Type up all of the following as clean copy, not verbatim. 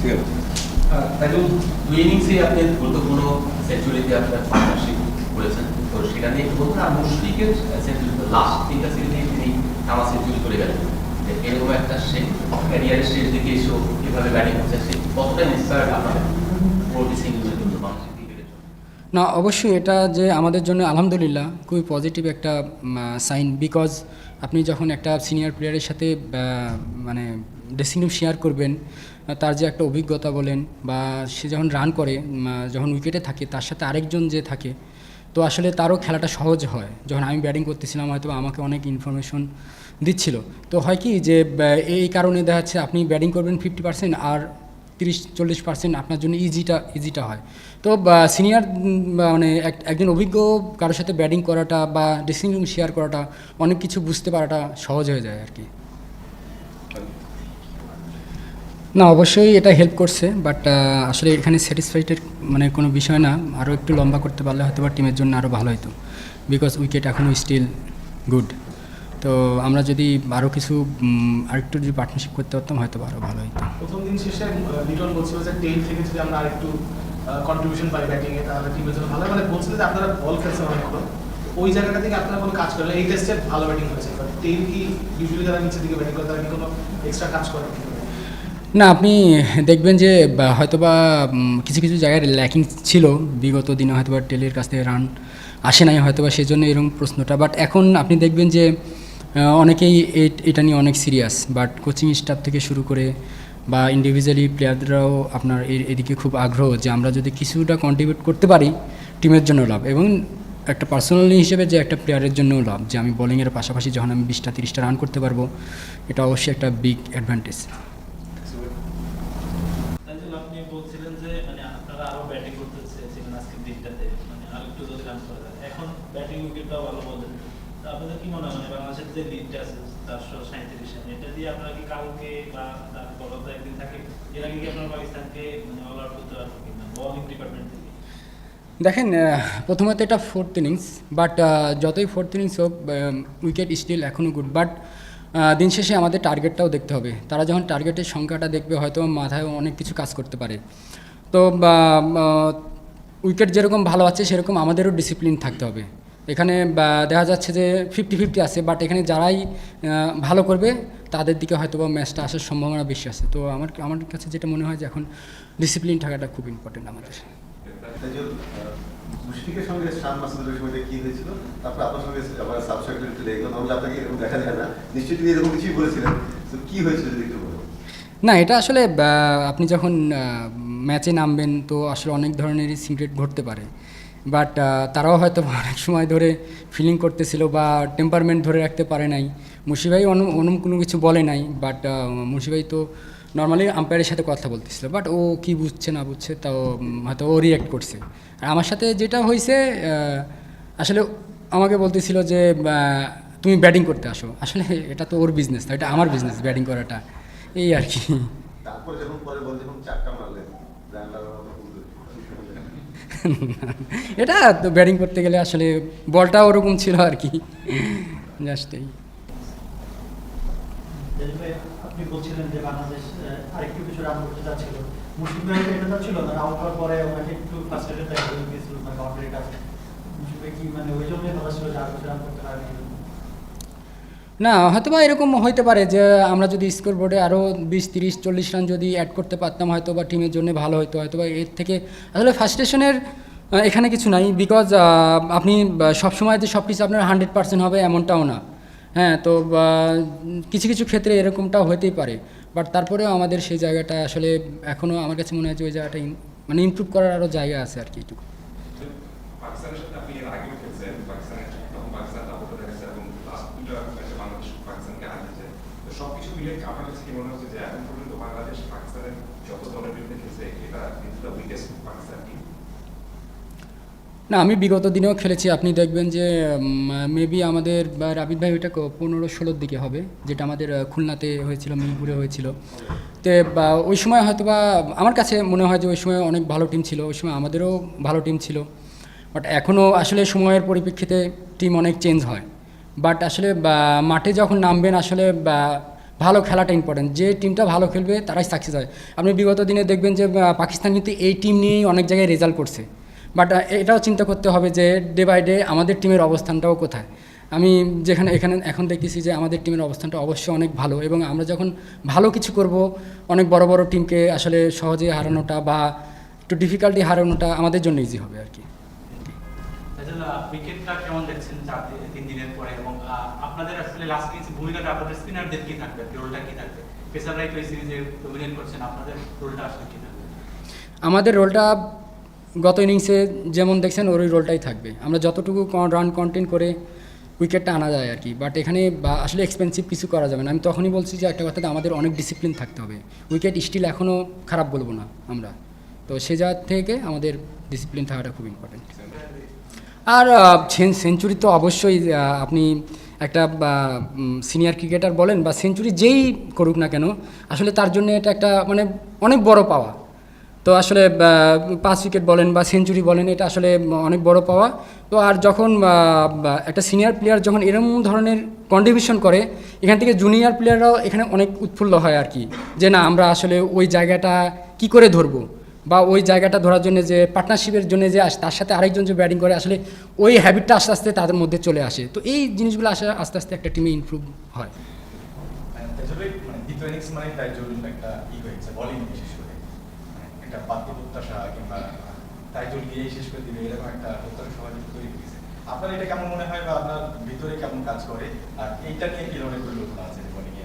ঠিক আছে। তাহলে দুই ইনিংসে আপনি গুরুত্বপূর্ণ সেঞ্চুরিতে আপনার পার্টনারশিপ করেছেন, তো সেটা নিয়ে একটু বলুন। আর মুশফিকের সেঞ্চুরি লাস্ট তিনটা সিরিজে তিনি টানা সেঞ্চুরি করে গেলেন, এরকম একটা সে ক্যারিয়ারের শেষ দিকে এসেও এভাবে ব্যাটিং করছে, সে কতটা ইন্সপায়ার্ড আপনাদের পরবর্তী সিঙ্গেলের জন্য বাংলাদেশের ক্রিকেটের জন্য? না, অবশ্যই এটা যে আমাদের জন্য আলহামদুলিল্লাহ খুবই পজিটিভ একটা সাইন। বিকজ আপনি যখন একটা সিনিয়র প্লেয়ারের সাথে মানে ড্রেসিং রুম শেয়ার করবেন, তার যে একটা অভিজ্ঞতা বলেন বা সে যখন রান করে, যখন উইকেটে থাকে, তার সাথে আরেকজন যে থাকে, তো আসলে তারও খেলাটা সহজ হয়। যখন আমি ব্যাটিং করতেছিলাম হয়তো আমাকে অনেক ইনফরমেশন দিচ্ছিল, তো হয় কি যে এই কারণে দেখা যাচ্ছে আপনি ব্যাটিং করবেন 50% আর 30-40% আপনার জন্য ইজিটা হয়। তো সিনিয়র মানে একজন অভিজ্ঞ কারোর সাথে ব্যাটিং করাটা বা ড্রেসিং রুম শেয়ার করাটা, অনেক কিছু বুঝতে পারাটা সহজ হয়ে যায় আর কি। না, অবশ্যই এটা হেল্প করছে, বাট আসলে এখানে স্যাটিসফাইডের মানে কোনো বিষয় না। আরও একটু লম্বা করতে পারলে হয়তো বা টিমের জন্য আরও ভালো হতো, বিকজ উইকেট এখনও স্টিল গুড। তো আমরা যদি আরও কিছু আরেকটু যদি পার্টনারশিপ করতে পারতাম হয়তো আরও ভালো হতো। প্রথম দিন শেষে লিটন বলছিল যে টেল থেকে যদি আমরা আরেকটু কন্ট্রিবিউশন পাই ব্যাটিংয়ে তাহলে টিমের জন্য ভালো। মানে বলছিল যে আপনারা বল খেলছেন অনেক ভালো, ওই জায়গাটা থেকে আপনারা কোনো কাজ করেন? এই টেস্টে ভালো ব্যাটিং হয়েছে, বাট টেল কি ইউজুয়ালি যারা নিচের দিকে ব্যাটিং করে তারা কি কোনো এক্সট্রা কাজ করেন? না, আপনি দেখবেন যে হয়তোবা কিছু কিছু জায়গায় ল্যাকিং ছিল বিগত দিনে, হয়তোবা টেলের কাছ থেকে রান আসে নাই হয়তোবা, সেজন্য এরকম প্রশ্নটা। বাট এখন আপনি দেখবেন যে অনেকেই এটা নিয়ে অনেক সিরিয়াস, বাট কোচিং স্টাফ থেকে শুরু করে বা ইন্ডিভিজুয়ালি প্লেয়াররাও আপনার এদিকে খুব আগ্রহ যে আমরা যদি কিছুটা কন্ট্রিবিউট করতে পারি টিমের জন্য লাভ, এবং একটা পার্সোনালি হিসেবে যে একটা প্লেয়ারের জন্যও লাভ, যে আমি বোলিংয়ের পাশাপাশি যখন আমি 20-30টা রান করতে পারবো, এটা অবশ্যই একটা বিগ অ্যাডভান্টেজ। আপনি বলছিলেন যে মানে আপনারা আরো ব্যাটিং করতে চেয়েছিলেন আজকের দিনটাতে, মানে আরেকটু যদি রান করা যায়। এখন ব্যাটিং উইকেটটাও ভালো বলেন, তো আপনাদের কি মনে হয় মানে বাংলাদেশের যে লিডটা আছে 437 রান, এটা দিয়ে আপনারা কি কালকে বা তার পরও তো একদিন থাকে, এর আগে কি আপনারা পাকিস্তানকে মানে অল আউট করতে পারবেন কিনা বোলিং ডিপার্টমেন্ট থেকে? দেখেন, প্রথমত এটা ফোর্থ ইনিংস, বাট যতই ফোর্থ ইনিংস হোক উইকেট স্টিল এখনও গুড। বাট দিন শেষে আমাদের টার্গেটটাও দেখতে হবে। তারা যখন টার্গেটের সংখ্যাটা দেখবে হয়তো মাথায় অনেক কিছু কাজ করতে পারে। তো উইকেট যেরকম ভালো আছে সেরকম আমাদেরও ডিসিপ্লিন থাকতে হবে। এখানে দেখা যাচ্ছে যে 50-50 আছে, বাট এখানে যারাই ভালো করবে তাদের দিকে হয়তো বা ম্যাচটা আসার সম্ভাবনা বেশি আছে। তো আমার কাছে যেটা মনে হয় যে এখন ডিসিপ্লিন থাকাটা খুব ইম্পর্টেন্ট আমাদের। মুশফিকের সঙ্গে শান মাসুদের সময়টা কি হয়েছিল, তারপর আপনার সঙ্গে আবার সাবসেক্টর একটু লেগে গেল, তাহলে আপনাকে এরকম দেখা যায় না, নিশ্চয়ই তিনি এরকম কিছুই বলেছিলেন, তো কি হয়েছিল যদি একটু বলেন? না, এটা আসলে আপনি যখন ম্যাচে নামবেন তো আসলে অনেক ধরনেরই সিক্রেট ঘটতে পারে, বাট তারাও হয়তো অনেক সময় ধরে ফিলিং করতেছিল বা টেম্পারমেন্ট ধরে রাখতে পারে নাই। মুশি ভাই কোনো কিছু বলে নাই, বাট মুশি ভাই তো নর্মালি আম্পায়ারের সাথে কথা বলতেছিল, বাট ও কি বুঝছে না বুঝছে তাও হয়তো ও রিঅ্যাক্ট করছে। আর আমার সাথে যেটা হয়েছে আসলে আমাকে বলতেছিল যে তুমি ব্যাটিং করতে আসো, আসলে এটা তো ওর বিজনেস, এটা আমার বিজনেস ব্যাটিং করাটা, এই আর কি। তারপরে যখন পরে বল যখন চারটা মারলেন, এটা তো ব্যাটিং করতে গেলে আসলে বলটা ওরকম ছিল আর কি, জাস্ট এই। আপনি বলছিলেন যে বাংলাদেশ আরেকটু কিছু রান করতে চাচ্ছিল, মুশফিক ভাই এটা চাচ্ছিল না, আউট হওয়ার পরে ওনাকে একটু ফ্রাস্ট্রেটেড দেখা গিয়েছিল মানে বাউন্ডারির কাছে। মুশফিক ভাই কি মানে ওই জন্যই ভালো ছিল যে আর কিছু রান করতে পারেনি? না, হয়তো বা এরকম হইতে পারে যে আমরা যদি স্কোর বোর্ডে আরও 20-30-40 রান যদি অ্যাড করতে পারতাম হয়তো বা টিমের জন্য ভালো হতো। হয়তো বা এর থেকে আসলে ফার্স্টেশনের এখানে কিছু নাই, বিকজ আপনি সবসময় যে সব কিছু আপনার 100% হবে এমনটাও না। হ্যাঁ, তো কিছু কিছু ক্ষেত্রে এরকমটাও হতেই পারে, বাট তারপরেও আমাদের সেই জায়গাটা আসলে এখনও আমার কাছে মনে হয় যে ওই জায়গাটা মানে ইমপ্রুভ করার আরও জায়গা আছে আর কি একটু। পাকিস্তানের সাথে আপনি এর আগেও খেলছেন, পাকিস্তানের তখন পাকিস্তান দাপট দেখেছে এবং লাস্ট দুটো ম্যাচে বাংলাদেশ পাকিস্তানকে হারিয়েছে। তো সবকিছু মিলে আপনার কাছে কি মনে হচ্ছে যে এখন পর্যন্ত বাংলাদেশ পাকিস্তানের যত দলের বিরুদ্ধে খেলছে এটা কিন্তু দ্য উইকেস্ট পাকিস্তান টিম? না, আমি বিগত দিনেও খেলেছি, আপনি দেখবেন যে মেবি আমাদের রাবিদ ভাই ওইটা 15-16 দিকে হবে, যেটা আমাদের খুলনাতে হয়েছিল, মিরপুরে হয়েছিল। তো ওই সময় হয়তো বা আমার কাছে মনে হয় যে ওই সময় অনেক ভালো টিম ছিল, ওই সময় আমাদেরও ভালো টিম ছিল, বাট এখনও আসলে সময়ের পরিপ্রেক্ষিতে টিম অনেক চেঞ্জ হয়। বাট আসলে মাঠে যখন নামবেন আসলে ভালো খেলাটা ইম্পর্টেন্ট, যে টিমটা ভালো খেলবে তারাই সাকসেস হয়। আপনি বিগত দিনে দেখবেন যে পাকিস্তান কিন্তু এই টিম নিয়েই অনেক জায়গায় রেজাল্ট করছে, বাট এটাও চিন্তা করতে হবে যে ডে বাই ডে আমাদের টিমের অবস্থানটাও কোথায়। আমি এখানে এখন দেখতেছি যে আমাদের টিমের অবস্থানটা অবশ্যই অনেক ভালো, এবং আমরা যখন ভালো কিছু করব অনেক বড় বড় টিমকে আসলে সহজে হারানোটা বা একটু ডিফিকাল্টি হারানোটা আমাদের জন্য ইজি হবে আর কি। উইকেটটা কেমন দেখছেন 3 দিনের পরে, এবং আপনাদের আসলে লাস্ট ইনিংসে ভূমিকাটা আপনাদের স্পিনারদের কি থাকবে, রোলটা কি থাকবে? পেসাররাই তো এই সিরিজে ডমিনেট করছেন, আপনাদের রোলটা আসলে কি থাকবে? আমাদের রোলটা গত ইনিংসে যেমন দেখছেন ওই রোলটাই থাকবে। আমরা যতটুকু রান কন্টেন্ট করে উইকেটটা আনা যায় আর কি, বাট এখানে আসলে এক্সপেন্সিভ কিছু করা যাবে না। আমি তখনই বলছি যে একটা কথাতে আমাদের অনেক ডিসিপ্লিন থাকতে হবে। উইকেট স্টিল এখনও খারাপ বলবো না আমরা, তো সে জায়গা থেকে আমাদের ডিসিপ্লিন থাকাটা খুব ইম্পর্টেন্ট। আর সেঞ্চুরি তো অবশ্যই আপনি একটা সিনিয়র ক্রিকেটার বলেন বা সেঞ্চুরি যেই করুক না কেন, আসলে তার জন্য এটা একটা মানে অনেক বড় পাওয়া। তো আসলে 5 উইকেট বলেন বা সেঞ্চুরি বলেন, এটা আসলে অনেক বড় পাওয়া। তো আর যখন একটা সিনিয়র প্লেয়ার যখন এরকম ধরনের কন্ট্রিবিউশন করে, এখান থেকে জুনিয়র প্লেয়াররাও এখানে অনেক উৎফুল্ল হয় আর কি, যে না আমরা আসলে ওই জায়গাটা কি করে ধরবো, বা ওই জায়গাটা ধরার জন্য যে পার্টনারশিপের জন্য যে তার সাথে আরেকজন যে ব্যাটিং করে, আসলে ওই হ্যাবিটটা আস্তে আস্তে তাদের মধ্যে চলে আসে। তো এই জিনিসগুলো আস্তে আস্তে একটা টিমে ইমপ্রুভ হয়। দ্বিতীয় ইনিংস মানে তাই জরুরি একটা হয়েছে বলিং, বিশেষ করে একটা বাড়তি প্রত্যাশা কিংবা তাইজুল গিয়েই শেষ করে দিবে এরকম একটা প্রত্যাশা সবাই তৈরি হয়েছে। আপনার এটা কেমন মনে হয় বা আপনার ভিতরে কেমন কাজ করে, আর এইটা নিয়ে কি ধরনের পরিকল্পনা আছে বোলিংয়ে?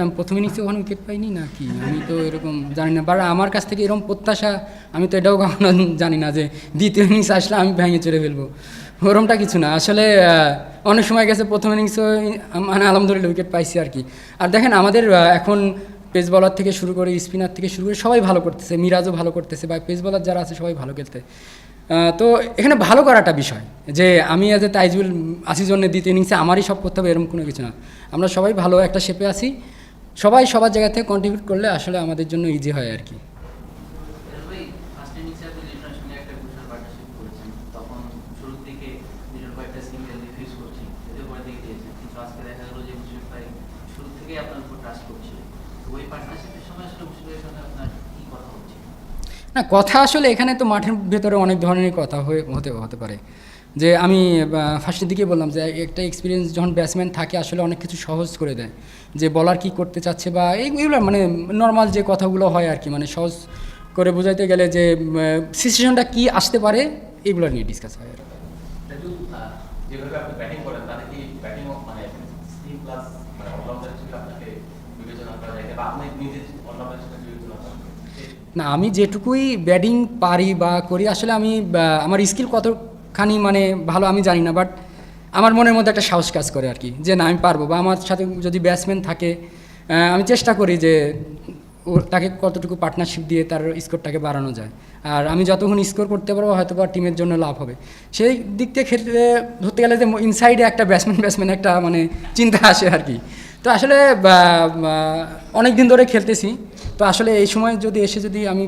আমি প্রথম ইনিংসে ওখানে উইকেট পাইনি না কি, আমি তো এরকম জানি না, বাট আমার কাছ থেকে এরকম প্রত্যাশা আমি তো এটাও কখনো জানি না যে দ্বিতীয় ইনিংস আসলে আমি ভেঙে চড়ে ফেলবো, ওরমটা কিছু না। আসলে অনেক সময় গেছে প্রথম ইনিংসও মানে আলহামদুলিল্লাহ উইকেট পাইছি আর কি। আর দেখেন আমাদের এখন পেস বলার থেকে শুরু করে স্পিনার থেকে শুরু করে সবাই ভালো করতেছে, মিরাজও ভালো করতেছে, বা পেস বলার যারা আছে সবাই ভালো খেলতে। তো এখানে ভালো করাটা বিষয়, যে আমি এজ এ তাইজুল আসি জন্য দ্বিতীয় ইনিংসে আমারই সব করতে হবে এরকম কোনো কিছু না। আমরা সবাই ভালো একটা শেপে আছি, সবাই সবার জায়গা থেকে কন্ট্রিবিউট করলে আসলে আমাদের জন্য ইজি হয় আর কি। না কথা আসলে এখানে তো মাঠের ভেতরে অনেক ধরনের কথা হতে পারে, যে আমি ফার্স্টের দিকে বললাম যে একটা এক্সপিরিয়েন্স যখন ব্যাটসম্যান থাকে আসলে অনেক কিছু সহজ করে দেয়, যে বলার কি করতে চাচ্ছে বা এইগুলো মানে নর্মাল যে কথাগুলো হয় আর কি, মানে সহজ করে বোঝাইতে গেলে যে সিচুয়েশনটা কি আসতে পারে এগুলো নিয়ে ডিসকাস হয়। যেভাবে আপনি ব্যাটিং করেন তাতে কি ব্যাটিং মানে স্পিন প্লাস মানে অলরাউন্ডার হিসেবে আপনাকে বিবেচনা করা যায়, বা আপনি নিজে অলরাউন্ডার হিসেবে বিবেচনা করেন? না, আমি যেটুকুই ব্যাটিং পারি বা করি আসলে আমি আমার স্কিল কতখানি মানে ভালো আমি জানি না, বাট আমার মনের মধ্যে একটা সাহস কাজ করে আর কি, যে না আমি পারবো, বা আমার সাথে যদি ব্যাটসম্যান থাকে আমি চেষ্টা করি যে তাকে কতটুকু পার্টনারশিপ দিয়ে তার স্কোরটাকে বাড়ানো যায়। আর আমি যতক্ষণ স্কোর করতে পারবো হয়তো বা টিমের জন্য লাভ হবে, সেই দিক থেকে ক্ষেত্রে ধরতে গেলে যে ইনসাইডে একটা ব্যাটসম্যান একটা মানে চিন্তা আসে আর কি। তো আসলে অনেক দিন ধরে খেলতেছি, তো আসলে এই সময় যদি আমি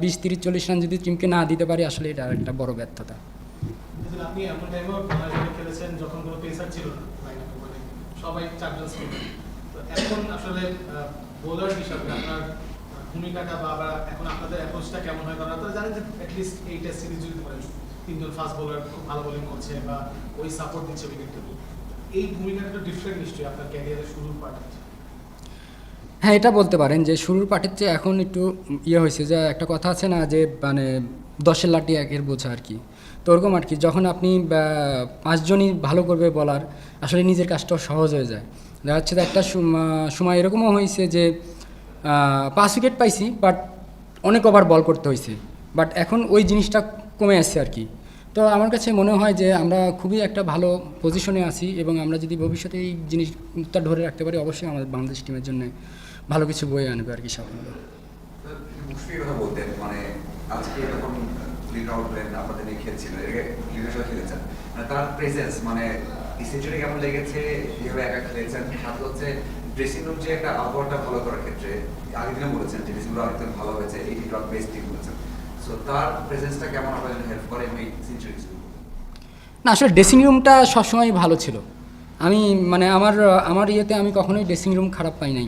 20-30-40 রান যদি টিমকে না দিতে পারি, আসলে এটা একটা বড় ব্যর্থতা। আপনি এমন টাইমেও বাংলাদেশে খেলেছেন যখন কোনো পেসার ছিল না, সবাই 4 জন স্পিনার। তো এখন আসলে বোলার হিসাবে আপনার ভূমিকাটা বা এখন আপনাদের অ্যাপ্রোচটা কেমন হয়? কারণ আপনারা জানেন যে অ্যাটলিস্ট এই টেস্ট সিরিজ যদি বলেন 3 জন ফাস্ট বোলার খুব ভালো বোলিং করছে বা ওই সাপোর্ট দিচ্ছে উইকেট টেবিল, এই ভূমিকাটা একটু ডিফারেন্ট নিশ্চয়ই আপনার ক্যারিয়ারের শুরুর পার্ট। হ্যাঁ, এটা বলতে পারেন যে শুরুর পার্টির চেয়ে এখন একটু হয়েছে, যে একটা কথা আছে না যে মানে 10-এর লাঠি 1-এর বোঝা আর কি। তো ওরকম আর কি, যখন আপনি 5 জনই ভালো করবে বলার, আসলে নিজের কাজটাও সহজ হয়ে যায়। দেখা যাচ্ছে যে একটা সময় এরকমও হয়েছে যে 5 উইকেট পাইছি, বাট অনেক ওভার বল করতে হয়েছে, বাট এখন ওই জিনিসটা কমে আসছে আর কি। তো আমার কাছে মনে হয় যে আমরা খুবই একটা ভালো পজিশনে আছি, এবং আমরা যদি ভবিষ্যতে এই জিনিসটা ধরে রাখতে পারি, অবশ্যই আমাদের বাংলাদেশ টিমের জন্য ভালো কিছু বয়ে আনবে আর কি সাফল্য। মুশফিকের কথা বলতেন, মানে আজকে যখন লিড আউট হলেন আপনাদের নিয়ে খেলছিল, লিডের সাথে খেলেছেন, মানে তার প্রেজেন্স মানে সেঞ্চুরি কেমন লেগেছে, যেভাবে একা খেলেছেন, সাথে হচ্ছে ড্রেসিং রুম যে একটা আবহাওয়াটা ভালো করার ক্ষেত্রে আগের দিনে বলেছেন যে ড্রেসিং রুম অনেক ভালো হয়েছে, এই ডট বেস্ট ঠিক বলেছেন। সো তার প্রেজেন্সটা কেমন আপনার জন্য হেল্প করে এই সেঞ্চুরি? না, আসলে ড্রেসিং রুমটা সবসময় ভালো ছিল। আমি মানে আমার ইয়েতে আমি কখনোই ড্রেসিং রুম খারাপ পাই নাই।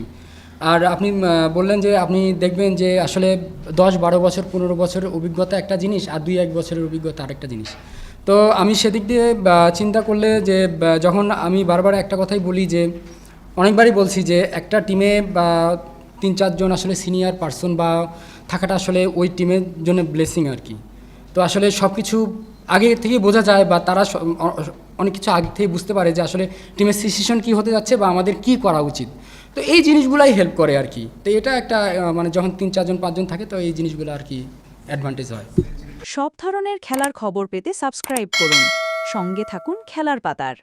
আর আপনি বললেন যে আপনি দেখবেন যে আসলে 10-12 বছর 15 বছরের অভিজ্ঞতা একটা জিনিস আর 2-1 বছরের অভিজ্ঞতা আরেকটা জিনিস। তো আমি সেদিক দিয়ে চিন্তা করলে যে যখন আমি বারবার একটা কথাই বলি যে অনেকবারই বলছি যে একটা টিমে 3-4 জন আসলে সিনিয়র পার্সন বা থাকাটা আসলে ওই টিমের জন্য ব্লেসিং আর কি। তো আসলে সব কিছু আগে থেকে বোঝা যায় বা তারা অনেক কিছু আগে থেকে বুঝতে পারে যে আসলে টিমের সিচুয়েশন কী হতে যাচ্ছে বা আমাদের কী করা উচিত। তো এই জিনিসগুলাই হেল্প করে আর কি। তো এটা একটা মানে যখন 3-4 জন 5 জন থাকে তো এই জিনিসগুলো আর কি অ্যাডভান্টেজ হয়। সব ধরনের খেলার খবর পেতে সাবস্ক্রাইব করুন। সঙ্গে থাকুন খেলার পাতার।